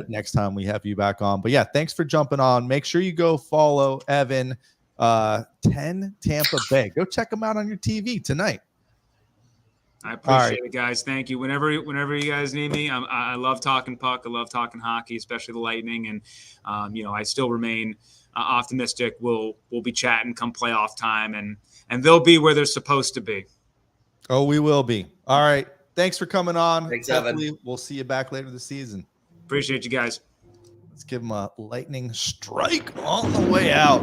next time we have you back on. But yeah, thanks for jumping on. Make sure you go follow Evan 10 Tampa Bay. Go check them out on your TV tonight. I appreciate it, guys. Thank you. Whenever you guys need me, I love talking puck. I love talking hockey, especially the Lightning. And you know, I still remain optimistic. We'll be chatting come playoff time, and and they'll be where they're supposed to be. Oh, we will be. All right. Thanks for coming on. Thanks, Hopefully Evan. we'll see you back later this season. Appreciate you guys. Let's give them a lightning strike on the way out.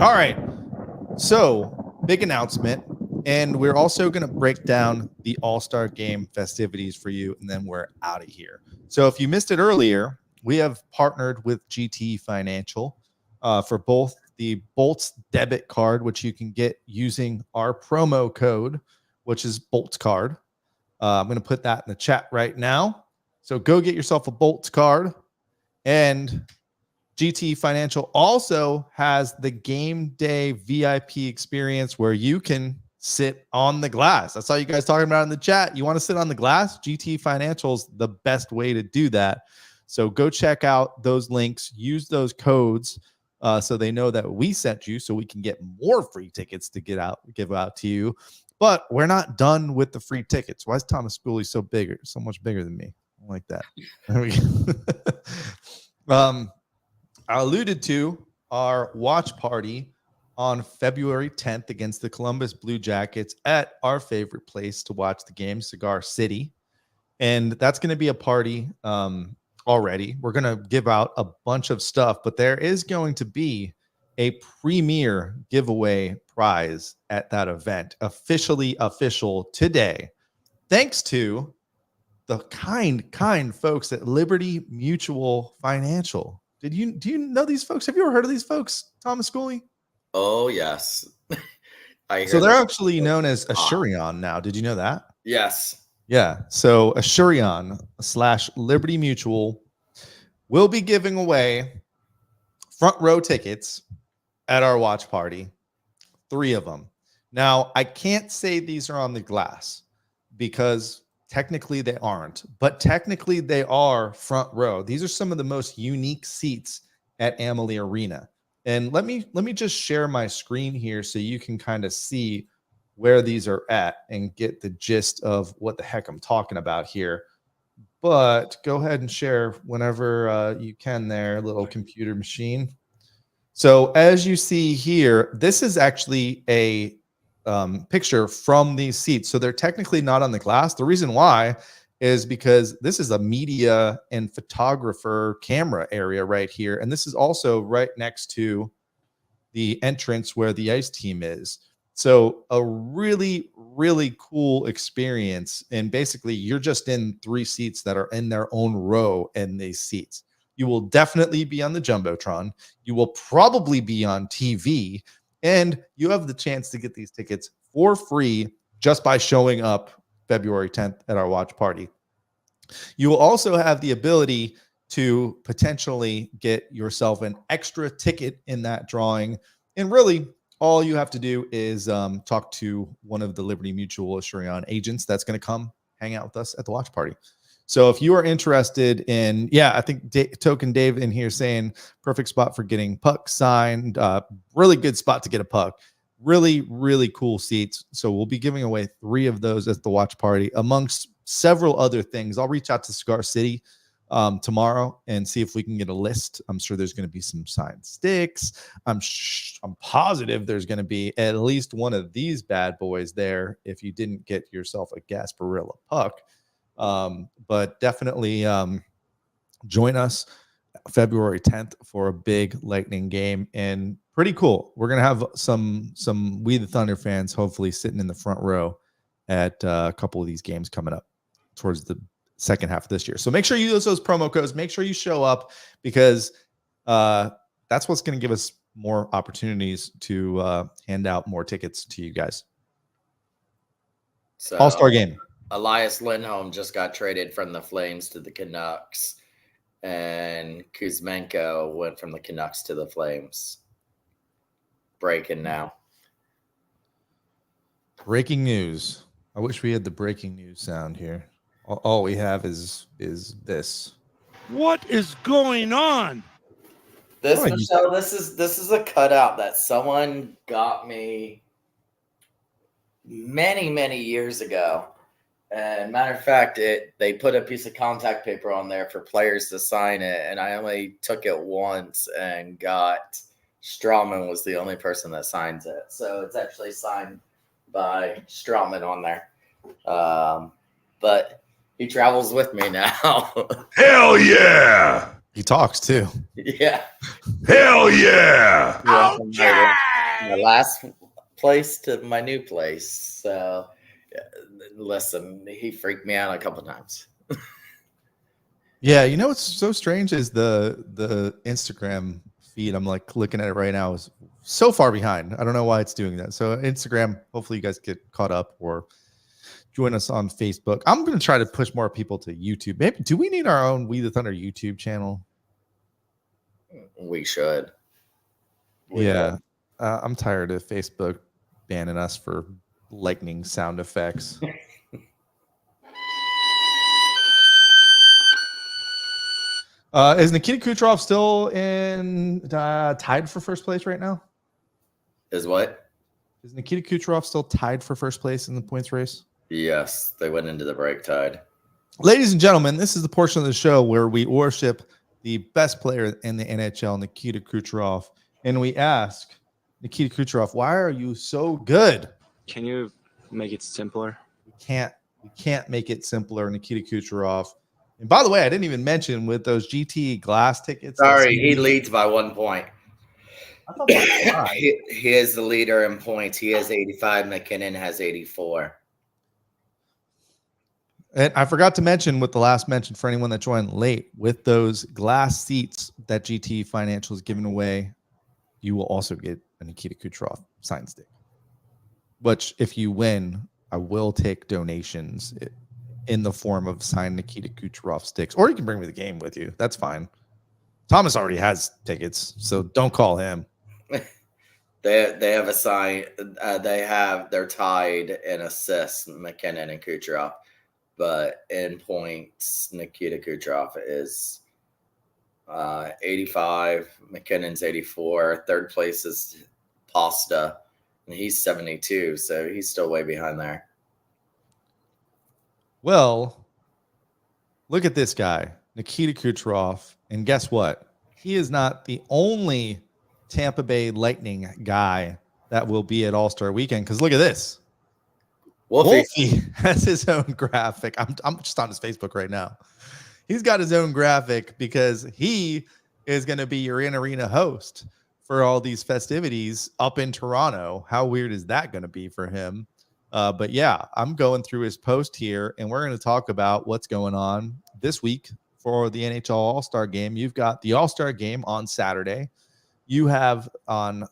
All right. So, big announcement. And we're also going to break down the All-Star Game festivities for you, and then we're out of here. So, if you missed it earlier, we have partnered with GT Financial for both the Bolts debit card, which you can get using our promo code, which is Bolts card. I'm going to put that in the chat right now. So go get yourself a Bolts card. And GT Financial also has the game day VIP experience where you can sit on the glass. I saw you guys talking about in the chat. You want to sit on the glass? GT Financial's the best way to do that. So go check out those links. Use those codes so they know that we sent you, so we can get more free tickets to give out to you. But we're not done with the free tickets. Why is Thomas Schooley so much bigger than me? I like that. There we go. I alluded to our watch party on February 10th against the Columbus Blue Jackets at our favorite place to watch the game, Cigar City. And that's going to be a party already. We're going to give out a bunch of stuff, but there is going to be a premier giveaway prize at that event, official today, thanks to the kind folks at Liberty Mutual Financial. Do you know these folks? Have you ever heard of these folks, Thomas Schooley? Oh, yes. So they're actually known as Assurion now. Did you know that? Yes. Yeah. So Assurion / Liberty Mutual will be giving away front row tickets at our watch party, 3 of them. Now, I can't say these are on the glass because technically they aren't, but technically they are front row. These are some of the most unique seats at Amalie Arena. And let me just share my screen here so you can kind of see where these are at and get the gist of what the heck I'm talking about here. But go ahead and share whenever you can there, little computer machine. So as you see here, this is actually a picture from these seats. So they're technically not on the glass. The reason why is because this is a media and photographer camera area right here. And this is also right next to the entrance where the ice team is. So a really, really cool experience. And basically you're just in 3 seats that are in their own row in these seats. You will definitely be on the Jumbotron. You will probably be on TV. And you have the chance to get these tickets for free just by showing up February 10th at our watch party. You will also have the ability to potentially get yourself an extra ticket in that drawing. And really, all you have to do is talk to one of the Liberty Mutual Assurion agents that's going to come hang out with us at the watch party. So if you are interested in, I think Token Dave in here saying perfect spot for getting puck signed, really good spot to get a puck. Really, really cool seats. So we'll be giving away 3 of those at the watch party amongst several other things. I'll reach out to Cigar City tomorrow and see if we can get a list. I'm sure there's going to be some signed sticks. I'm positive there's going to be at least one of these bad boys there if you didn't get yourself a Gasparilla puck. But definitely join us February 10th for a big Lightning game, and pretty cool. We're gonna have some We the Thunder fans hopefully sitting in the front row at a couple of these games coming up towards the second half of this year. So make sure you use those promo codes. Make sure you show up because that's what's going to give us more opportunities to hand out more tickets to you guys. So, All-Star game. Elias Lindholm just got traded from the Flames to the Canucks, and Kuzmenko went from the Canucks to the Flames. Breaking now. Breaking news. I wish we had the breaking news sound here. All we have is this. What is going on? This is a cutout that someone got me many years ago. And matter of fact, they put a piece of contact paper on there for players to sign it, and I only took it once and got Strawman was the only person that signs it. So it's actually signed by Strawman on there. But he travels with me now. Hell yeah! He talks too. Yeah. Hell yeah! From my last place to my new place. So listen, he freaked me out a couple times. Yeah, you know what's so strange is the Instagram feed. I'm like looking at it right now is so far behind. I don't know why it's doing that. So Instagram, hopefully you guys get caught up or join us on Facebook. I'm going to try to push more people to YouTube. Maybe do we need our own We the Thunder YouTube channel? We should. Yeah. I'm tired of Facebook banning us for lightning sound effects. Is Nikita Kucherov still in tied for first place right now? Is what? Is Nikita Kucherov still tied for first place in the points race? Yes, they went into the break tied. Ladies and gentlemen, this is the portion of the show where we worship the best player in the NHL, Nikita Kucherov, and we ask Nikita Kucherov, why are you so good? Can you make it simpler? We can't make it simpler, Nikita Kucherov. And by the way, I didn't even mention with those GT glass tickets. Sorry, he leads by 1 point. I thought that was He is the leader in points. He has 85. McKinnon has 84. And I forgot to mention with the last mention for anyone that joined late, with those glass seats that GT Financial is giving away, you will also get a Nikita Kucherov sign stick. Which, if you win, I will take donations in the form of signed Nikita Kucherov sticks, or you can bring me the game with you. That's fine. Thomas already has tickets, so don't call him. They have a sign. They're tied in assists, McKinnon and Kucherov, but in points, Nikita Kucherov is 85. McKinnon's 84. Third place is Pasta, and he's 72. So he's still way behind there. Well, look at this guy, Nikita Kucherov, and guess what? He is not the only Tampa Bay Lightning guy that will be at All-Star Weekend, because look at this. Wolfie has his own graphic. I'm just on his Facebook right now. He's got his own graphic because he is going to be your in-arena host for all these festivities up in Toronto. How weird is that going to be for him? But yeah, I'm going through his post here, and we're going to talk about what's going on this week for the NHL All-Star Game. You've got the All-Star Game on Saturday. You have on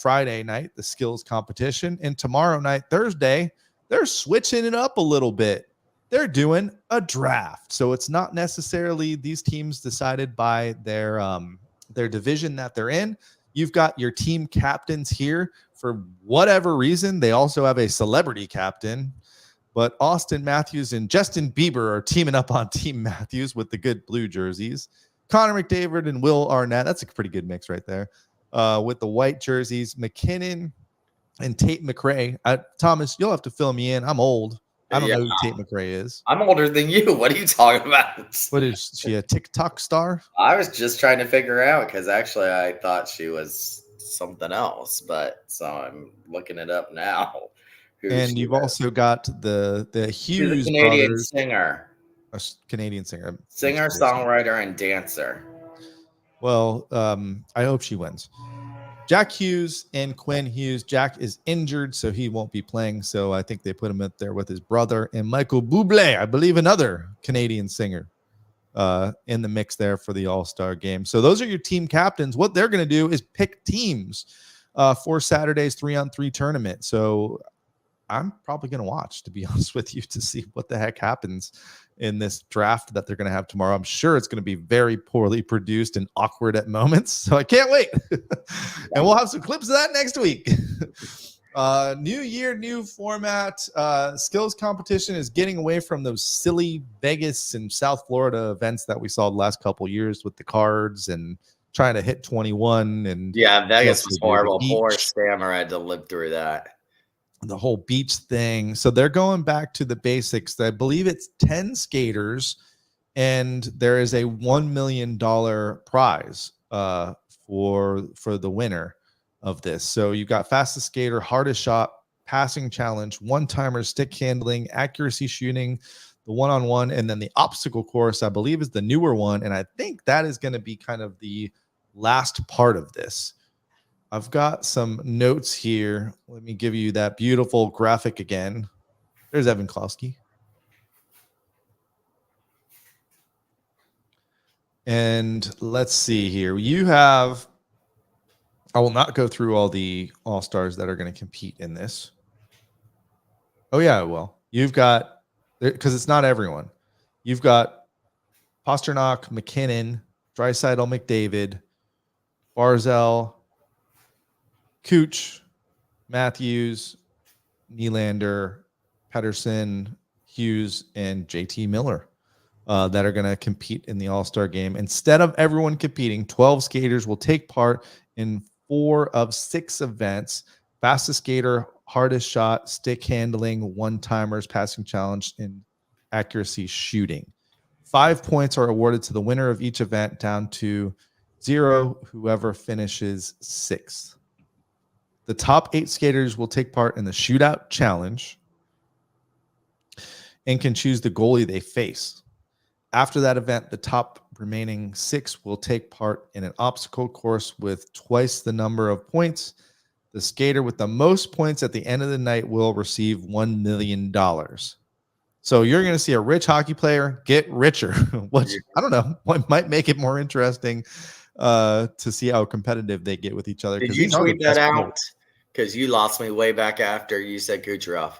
Friday night the skills competition, and tomorrow night, Thursday, they're switching it up a little bit. They're doing a draft. So it's not necessarily these teams decided by their division that they're in. You've got your team captains here for whatever reason. They also have a celebrity captain, but Austin Matthews and Justin Bieber are teaming up on Team Matthews with the good blue jerseys. Connor McDavid and Will Arnett. That's a pretty good mix right there. With the white jerseys, McKinnon and Tate McRae. Thomas, you'll have to fill me in. I'm old. I don't know who Tate McRae is. I'm older than you. What are you talking about? What is she, a TikTok star? I was just trying to figure out because actually I thought she was something else, but so I'm looking it up now. And you've also got the Hughes Canadian brothers. singer. A Canadian singer. Singer, songwriter, and dancer. Well, I hope she wins. Jack Hughes and Quinn Hughes. Jack is injured, so he won't be playing. So I think they put him up there with his brother and Michael Bublé, I believe another Canadian singer, in the mix there for the All-Star Game. So those are your team captains. What they're going to do is pick teams for Saturday's 3-on-3 tournament. So I'm probably going to watch, to be honest with you, to see what the heck happens in this draft that they're going to have tomorrow. I'm sure it's going to be very poorly produced and awkward at moments. So I can't wait. And we'll have some clips of that next week. New year, new format. Skills competition is getting away from those silly Vegas and South Florida events that we saw the last couple of years with the cards and trying to hit 21. And yeah, Vegas was horrible. Poor Stammer had to live through that. The whole beach thing. So they're going back to the basics. I believe it's 10 skaters, and there is a $1 million prize for the winner of this. So you got fastest skater, hardest shot, passing challenge, one-timer, stick handling, accuracy shooting, the one-on-one, and then the obstacle course, I believe, is the newer one. And I think that is going to be kind of the last part of this. I've got some notes here. Let me give you that beautiful graphic again. There's Evan Klosky. And let's see here. You have, I will not go through all the all-stars that are going to compete in this. Oh, yeah, I will. You've got, because it's not everyone. You've got Pasternak, McKinnon, Draisaitl, McDavid, Barzell, Cooch, Matthews, Nylander, Pettersson, Hughes, and JT Miller that are going to compete in the All-Star game. Instead of everyone competing, 12 skaters will take part in 4 of 6 events: fastest skater, hardest shot, stick handling, one-timers, passing challenge, and accuracy shooting. 5 points are awarded to the winner of each event, down to 0, whoever finishes 6th. The top 8 skaters will take part in the shootout challenge and can choose the goalie they face. After that event, the top remaining 6 will take part in an obstacle course with twice the number of points. The skater with the most points at the end of the night will receive $1 million. So you're going to see a rich hockey player get richer, which I don't know, what might make it more interesting to see how competitive they get with each other. Did you tweet that out? Because you lost me way back after you said Kucherov.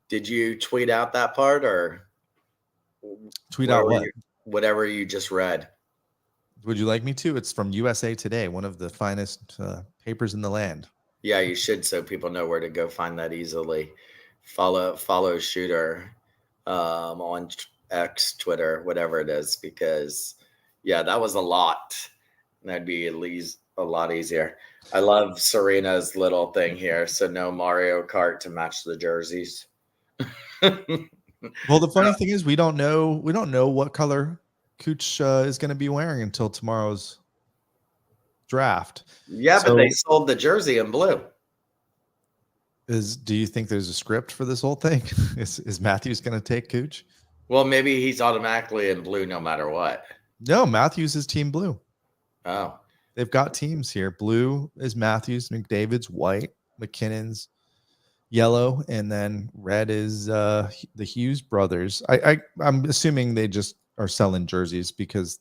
Did you tweet out that part or tweet out what? Whatever you just read. Would you like me to? It's from USA Today, one of the finest papers in the land. Yeah, you should, so people know where to go find that easily. Follow Shooter on X, Twitter, whatever it is, because yeah, that was a lot. That'd be at least a lot easier. I love Serena's little thing here. So no Mario Kart to match the jerseys. Well, the funny thing is we don't know what color Cooch is going to be wearing until tomorrow's draft. Yeah, but they sold the jersey in blue. Do you think there's a script for this whole thing? Is Matthews going to take Cooch? Well, maybe he's automatically in blue no matter what. No, Matthews is team blue. Oh. They've got teams here. Blue is Matthews, McDavid's white, McKinnon's yellow, and then red is the Hughes brothers. I'm assuming they just are selling jerseys because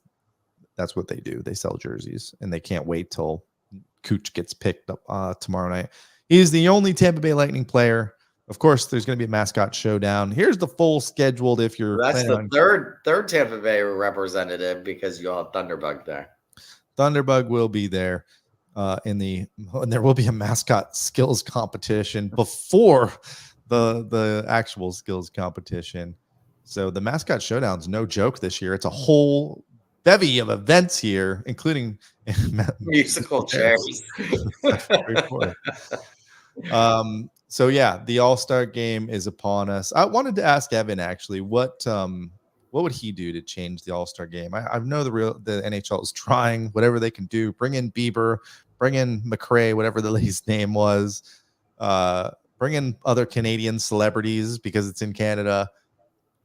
that's what they do. They sell jerseys, and they can't wait till Cooch gets picked up tomorrow night. He's the only Tampa Bay Lightning player. Of course, there's going to be a mascot showdown. Here's the full scheduled. If you're that's the third Tampa Bay representative because you'll have Thunderbug there. Thunderbug will be there and there will be a mascot skills competition before the actual skills competition. So the mascot showdown's no joke this year. It's a whole bevy of events here, including musical chairs. So yeah, the All-Star game is upon us. I wanted to ask Evan actually, what would he do to change the All-Star game? I know the NHL is trying whatever they can do. Bring in Bieber, bring in McRae, whatever the lady's name was. Bring in other Canadian celebrities because it's in Canada.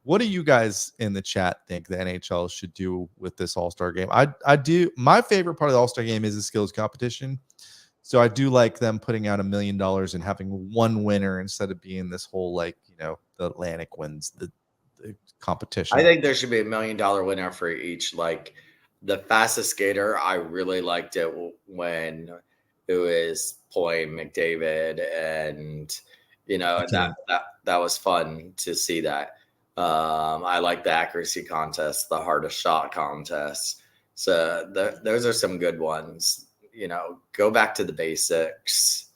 What do you guys in the chat think the NHL should do with this All-Star game? I do. My favorite part of the All-Star game is the skills competition. So I do like them putting out $1 million and having one winner instead of being this whole, like, the Atlantic wins the competition. I think there should be $1 million winner for each. Like the fastest skater, I really liked it when it was Point, McDavid, and that was fun to see that. I like the accuracy contest, the hardest shot contest. So those are some good ones. Go back to the basics.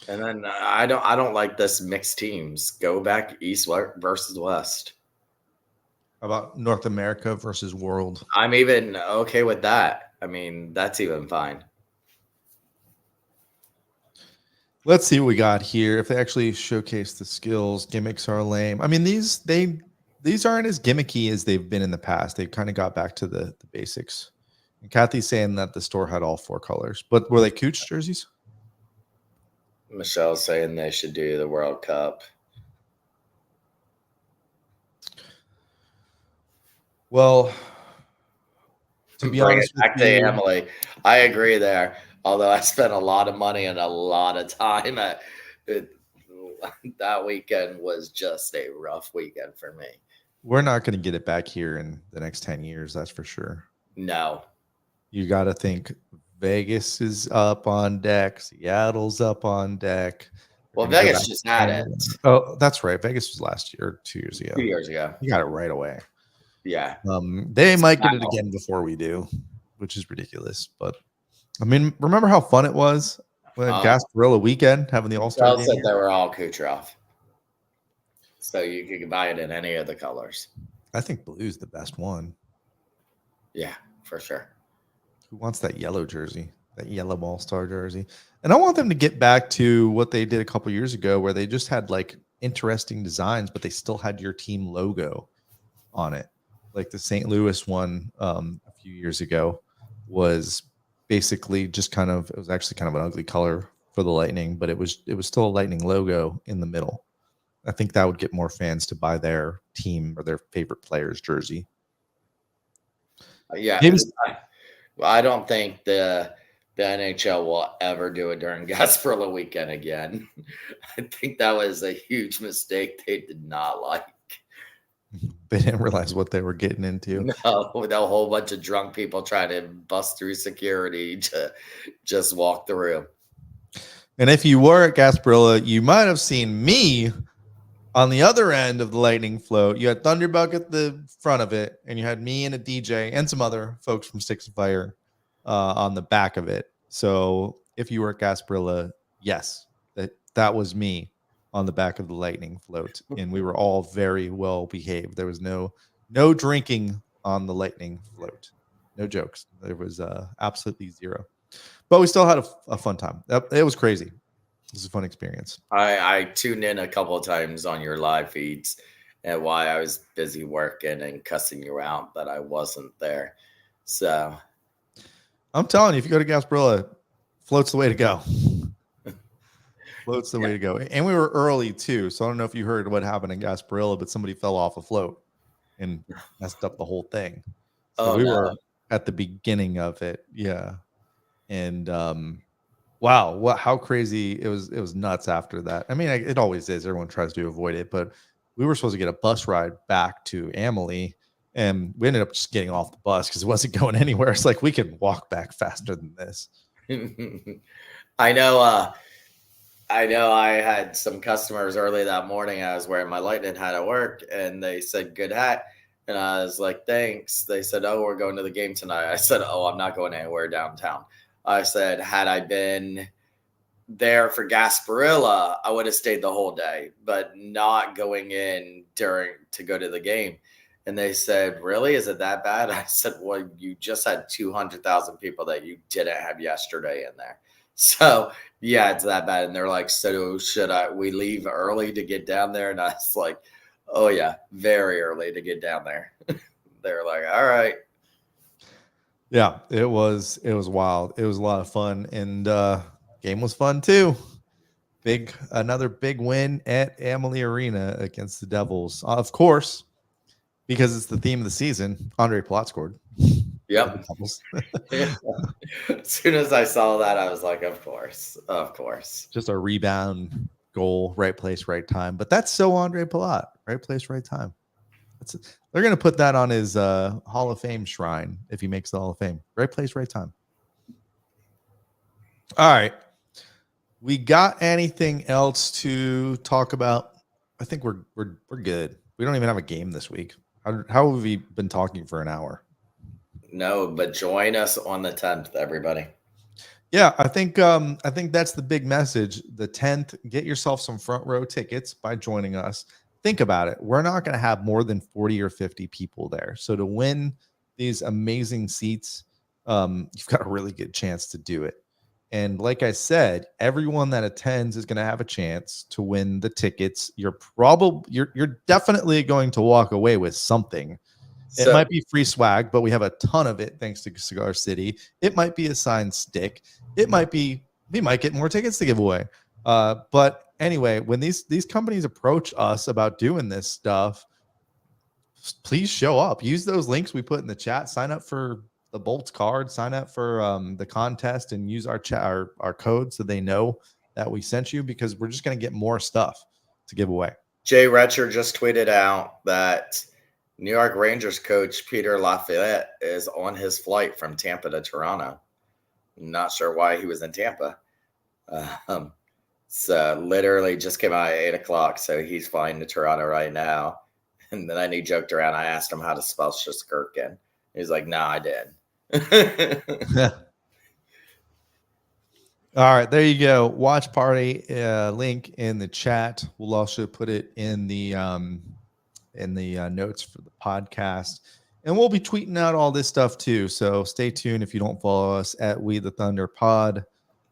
And then I don't like this mixed teams. Go back East versus West. How about North America versus World? I'm even okay with that. I mean, that's even fine. Let's see what we got here. If they actually showcase the skills, gimmicks are lame. I mean, these aren't as gimmicky as they've been in the past. They've kind of got back to the basics Kathy's saying that the store had all 4 colors, but were they Cooch jerseys? Michelle's saying they should do the World Cup. Well, to be honest with back to you, Emily, I agree there. Although I spent a lot of money and a lot of time at it, that weekend was just a rough weekend for me. we're not going to get it back here in the next 10 years. That's for sure. No. You got to think Vegas is up on deck. Seattle's up on deck. Well, They're gonna go Vegas back just to had Canada. it Oh, that's right. Vegas was last year, or 2 years ago. 2 years ago. You got it right away. Yeah. They might get it again before we do, which is ridiculous. But I mean, remember how fun it was when Gasparilla weekend having the All-Star Charles game? said they were all Kucherov. So you could buy it in any of the colors. I think blue's the best one. Yeah, for sure. Who wants that yellow jersey, that yellow All-Star jersey? And I want them to get back to what they did a couple years ago, where they just had like interesting designs, but they still had your team logo on it. Like the St. Louis one a few years ago was basically just kind of, it was actually kind of an ugly color for the Lightning, but it was still a Lightning logo in the middle. I think that would get more fans to buy their team or their favorite player's jersey. Yeah. Maybe, I don't think the NHL will ever do it during Gasparilla weekend again. I think that was a huge mistake they did not like. they didn't realize what they were getting into. No, with a whole bunch of drunk people trying to bust through security to just walk through. And if you were at Gasparilla, you might have seen me on the other end of the Lightning float. You had Thunderbuck at the front of it, and you had me and a DJ and some other folks from Sticks of Fire on the back of it. So if you were at Gasparilla, yes, that was me on the back of the Lightning float, and we were all very well behaved. There was no drinking on the Lightning float, no jokes. There was absolutely zero, but we still had a fun time. It was crazy. It was a fun experience. I tuned in a couple of times on your live feeds, and while I was busy working and cussing you out that I wasn't there. So I'm telling you, if you go to Gasparilla, float's the way to go. Float's the way to go. And we were early too. So I don't know if you heard what happened in Gasparilla, but somebody fell off a float and messed up the whole thing. So we were at the beginning of it. Yeah. And wow, how crazy it was nuts after that. I mean, it always is. Everyone tries to avoid it, but we were supposed to get a bus ride back to Emily, and we ended up just getting off the bus because it wasn't going anywhere. It's like we can walk back faster than this. I know I had some customers early that morning. I was wearing my Lightning hat at work, and they said, "Good hat." And I was like, "Thanks." They said, "Oh, we're going to the game tonight." I said, "Oh, I'm not going anywhere downtown." I said, had I been there for Gasparilla, I would have stayed the whole day, but not going in to go to the game. And they said, "Really? Is it that bad?" I said, "Well, you just had 200,000 people that you didn't have yesterday in there. So yeah, it's that bad." And they're like, "So should we leave early to get down there?" And I was like, "Oh yeah, very early to get down there." They're like, "All right." Yeah, it was wild. It was a lot of fun, and game was fun too. Another big win at Emily Arena against the Devils. Of course, because it's the theme of the season, Andre Palat scored. Yep. As soon as I saw that, I was like, of course. Just a rebound goal, right place, right time. But that's so Andre Palat, right place, right time. They're going to put that on his Hall of Fame shrine if he makes the Hall of Fame. Right place, right time. All right. We got anything else to talk about? I think we're good. We don't even have a game this week. How have we been talking for an hour? No, but join us on the 10th, everybody. Yeah, I think that's the big message. The 10th, get yourself some front row tickets by joining us. Think about it. We're not going to have more than 40 or 50 people there. So to win these amazing seats, you've got a really good chance to do it. And like I said, everyone that attends is going to have a chance to win the tickets. You're definitely going to walk away with something. It might be free swag, but we have a ton of it thanks to Cigar City. It might be a signed stick. It might be we might get more tickets to give away. But anyway, when these companies approach us about doing this stuff, please show up. Use those links we put in the chat. Sign up for the Bolts card. Sign up for the contest and use our code so they know that we sent you, because we're just going to get more stuff to give away. Jay Retcher just tweeted out that New York Rangers coach Peter Lafayette is on his flight from Tampa to Toronto. Not sure why he was in Tampa. So literally just came out at 8 o'clock. So he's flying to Toronto right now. And then he joked around. I asked him how to spell Shuskirkin. He's like, "No, I did." All right, there you go. Watch party link in the chat. We'll also put it in the notes for the podcast, and we'll be tweeting out all this stuff too. So stay tuned if you don't follow us at We the Thunder Pod,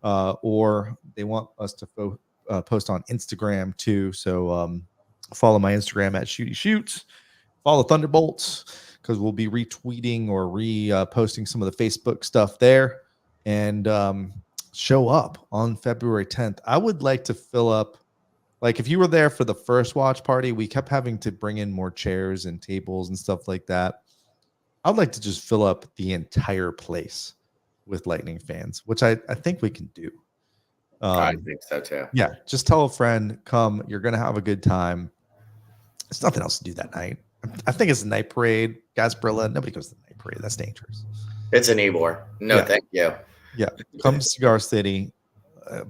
or they want us to post on Instagram too. So follow my Instagram at Shooty Shoots. Follow Thunderbolts, because we'll be retweeting or reposting some of the Facebook stuff there, and show up on February 10th. I would like to fill up, like if you were there for the first watch party, we kept having to bring in more chairs and tables and stuff like that. I'd like to just fill up the entire place with Lightning fans, which I think we can do. I think so too. Yeah, just tell a friend, come, you're going to have a good time. There's nothing else to do that night. I think it's a night parade. Gasparilla, nobody goes to the night parade. That's dangerous. It's an Ebor. No, Yeah. thank you. Yeah, come to Cigar City.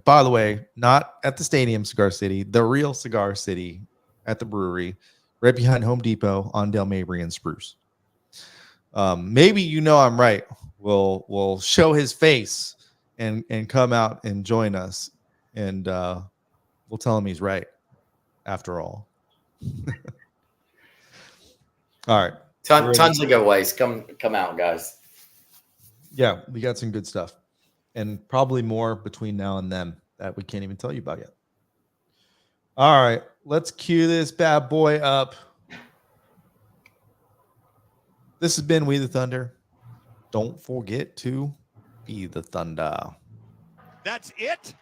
By the way, not at the stadium, Cigar City, the real Cigar City at the brewery, right behind Home Depot on Del Mabry and Spruce. Maybe I'm right. We'll show his face and come out and join us, and we'll tell him he's right after all. All right, Tons of giveaways. Come out, guys. Yeah, we got some good stuff, and probably more between now and then that we can't even tell you about yet. All right, let's cue this bad boy up. This has been We the Thunder. Don't forget to be the Thunder. That's it?